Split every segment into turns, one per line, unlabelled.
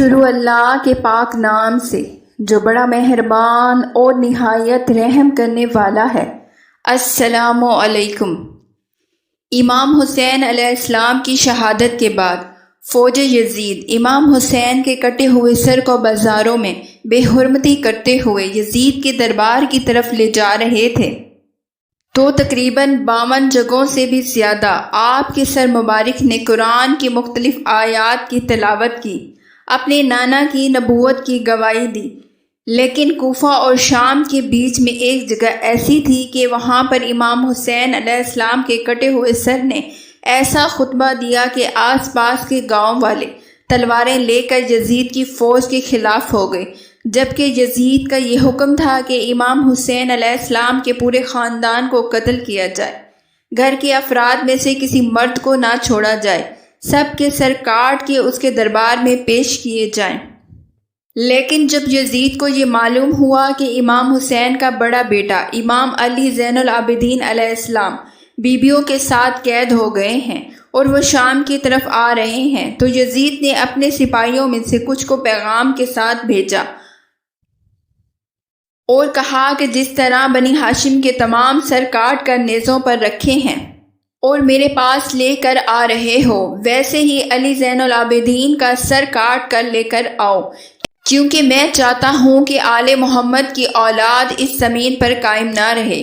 شروع اللہ کے پاک نام سے جو بڑا مہربان اور نہایت رحم کرنے والا ہے۔ السلام علیکم۔ امام حسین علیہ السلام کی شہادت کے بعد فوج یزید امام حسین کے کٹے ہوئے سر کو بازاروں میں بے حرمتی کرتے ہوئے یزید کے دربار کی طرف لے جا رہے تھے تو تقریباً 52 جگہوں سے بھی زیادہ آپ کے سر مبارک نے قرآن کی مختلف آیات کی تلاوت کی، اپنے نانا کی نبوت کی گواہی دی۔ لیکن کوفہ اور شام کے بیچ میں ایک جگہ ایسی تھی کہ وہاں پر امام حسین علیہ السلام کے کٹے ہوئے سر نے ایسا خطبہ دیا کہ آس پاس کے گاؤں والے تلواریں لے کر یزید کی فوج کے خلاف ہو گئے، جبکہ یزید کا یہ حکم تھا کہ امام حسین علیہ السلام کے پورے خاندان کو قتل کیا جائے، گھر کے افراد میں سے کسی مرد کو نہ چھوڑا جائے، سب کے سر کاٹ کے اس کے دربار میں پیش کیے جائیں۔ لیکن جب یزید کو یہ معلوم ہوا کہ امام حسین کا بڑا بیٹا امام علی زین العابدین علیہ السلام بیبیوں کے ساتھ قید ہو گئے ہیں اور وہ شام کی طرف آ رہے ہیں، تو یزید نے اپنے سپاہیوں میں سے کچھ کو پیغام کے ساتھ بھیجا اور کہا کہ جس طرح بنی ہاشم کے تمام سر کاٹ کر نیزوں پر رکھے ہیں اور میرے پاس لے کر آ رہے ہو، ویسے ہی علی زین العابدین کا سر کاٹ کر لے کر آؤ، کیونکہ میں چاہتا ہوں کہ آل محمد کی اولاد اس زمین پر قائم نہ رہے،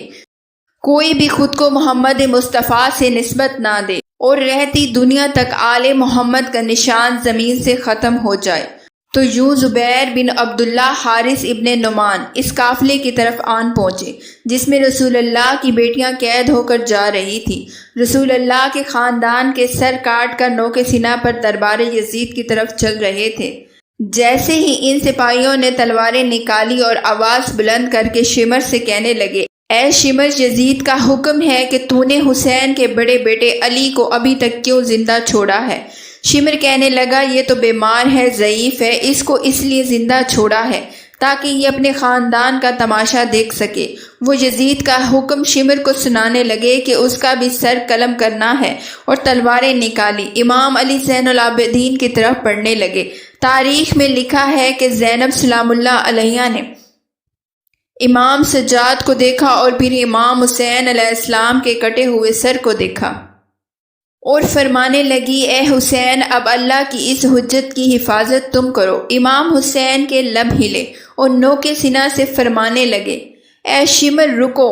کوئی بھی خود کو محمد مصطفیٰ سے نسبت نہ دے اور رہتی دنیا تک آل محمد کا نشان زمین سے ختم ہو جائے۔ تو یوں زبیر بن عبداللہ حارث ابن نعمان اس قافلے کی طرف آن پہنچے جس میں رسول اللہ کی بیٹیاں قید ہو کر جا رہی تھی۔ رسول اللہ کے خاندان کے سر کاٹ کر نوک سینہ پر دربار یزید کی طرف چل رہے تھے۔ جیسے ہی ان سپاہیوں نے تلواریں نکالی اور آواز بلند کر کے شمر سے کہنے لگے، اے شمر، یزید کا حکم ہے کہ تو نے حسین کے بڑے بیٹے علی کو ابھی تک کیوں زندہ چھوڑا ہے؟ شمر کہنے لگا، یہ تو بیمار ہے، ضعیف ہے، اس کو اس لیے زندہ چھوڑا ہے تاکہ یہ اپنے خاندان کا تماشا دیکھ سکے۔ وہ یزید کا حکم شمر کو سنانے لگے کہ اس کا بھی سر قلم کرنا ہے اور تلواریں نکالی، امام علی زین العابدین کی طرف پڑھنے لگے۔ تاریخ میں لکھا ہے کہ زینب سلام اللہ علیہا نے امام سجاد کو دیکھا اور پھر امام حسین علیہ السلام کے کٹے ہوئے سر کو دیکھا اور فرمانے لگی، اے حسین، اب اللہ کی اس حجت کی حفاظت تم کرو۔ امام حسین کے لب ہلے اور نوک سینہ سے فرمانے لگے، اے شمر، رکو،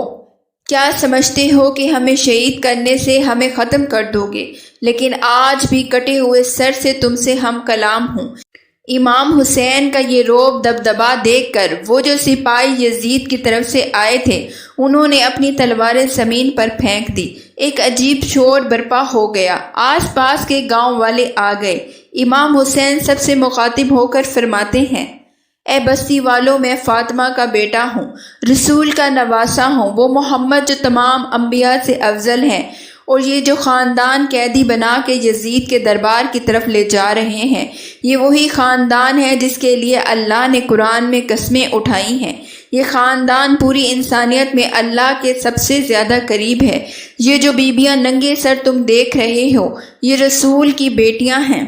کیا سمجھتے ہو کہ ہمیں شہید کرنے سے ہمیں ختم کر دو گے؟ لیکن آج بھی کٹے ہوئے سر سے تم سے ہم کلام ہوں۔ امام حسین کا یہ روب دبدبا دیکھ کر وہ جو سپاہی یزید کی طرف سے آئے تھے انہوں نے اپنی تلواریں زمین پر پھینک دی۔ ایک عجیب شور برپا ہو گیا، آس پاس کے گاؤں والے آ گئے۔ امام حسین سب سے مخاطب ہو کر فرماتے ہیں، اے بستی والوں، میں فاطمہ کا بیٹا ہوں، رسول کا نواسہ ہوں، وہ محمد جو تمام انبیاء سے افضل ہیں، اور یہ جو خاندان قیدی بنا کے یزید کے دربار کی طرف لے جا رہے ہیں، یہ وہی خاندان ہے جس کے لیے اللہ نے قرآن میں قسمیں اٹھائی ہیں۔ یہ خاندان پوری انسانیت میں اللہ کے سب سے زیادہ قریب ہے۔ یہ جو بیبیاں ننگے سر تم دیکھ رہے ہو، یہ رسول کی بیٹیاں ہیں۔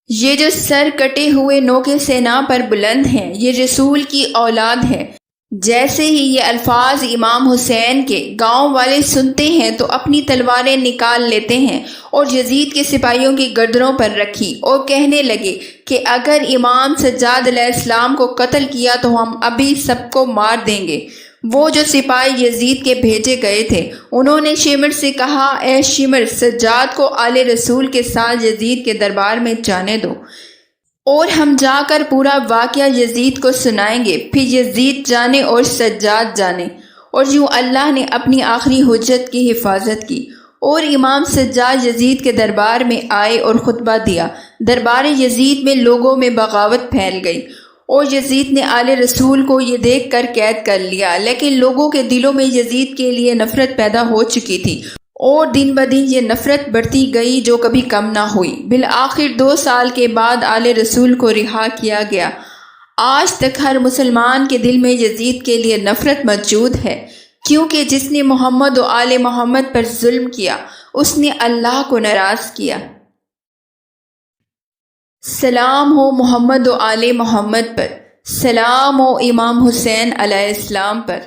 یہ جو سر کٹے ہوئے نوک سینہ پر بلند ہیں، یہ رسول کی اولاد ہے۔ جیسے ہی یہ الفاظ امام حسین کے گاؤں والے سنتے ہیں تو اپنی تلواریں نکال لیتے ہیں اور یزید کے سپاہیوں کی گردنوں پر رکھی اور کہنے لگے کہ اگر امام سجاد علیہ السلام کو قتل کیا تو ہم ابھی سب کو مار دیں گے۔ وہ جو سپاہی یزید کے بھیجے گئے تھے انہوں نے شمر سے کہا، اے شمر، سجاد کو آل رسول کے ساتھ یزید کے دربار میں جانے دو اور ہم جا کر پورا واقعہ یزید کو سنائیں گے، پھر یزید جانے اور سجاد جانے۔ اور یوں اللہ نے اپنی آخری حجت کی حفاظت کی اور امام سجاد یزید کے دربار میں آئے اور خطبہ دیا۔ دربار یزید میں لوگوں میں بغاوت پھیل گئی اور یزید نے آل رسول کو یہ دیکھ کر قید کر لیا، لیکن لوگوں کے دلوں میں یزید کے لیے نفرت پیدا ہو چکی تھی اور دن بدن یہ نفرت بڑھتی گئی جو کبھی کم نہ ہوئی۔ بالآخر 2 سال کے بعد آل رسول کو رہا کیا گیا۔ آج تک ہر مسلمان کے دل میں یزید کے لیے نفرت موجود ہے، کیونکہ جس نے محمد و آل محمد پر ظلم کیا اس نے اللہ کو ناراض کیا۔ سلام ہو محمد و آل محمد پر، سلام ہو امام حسین علیہ السلام پر۔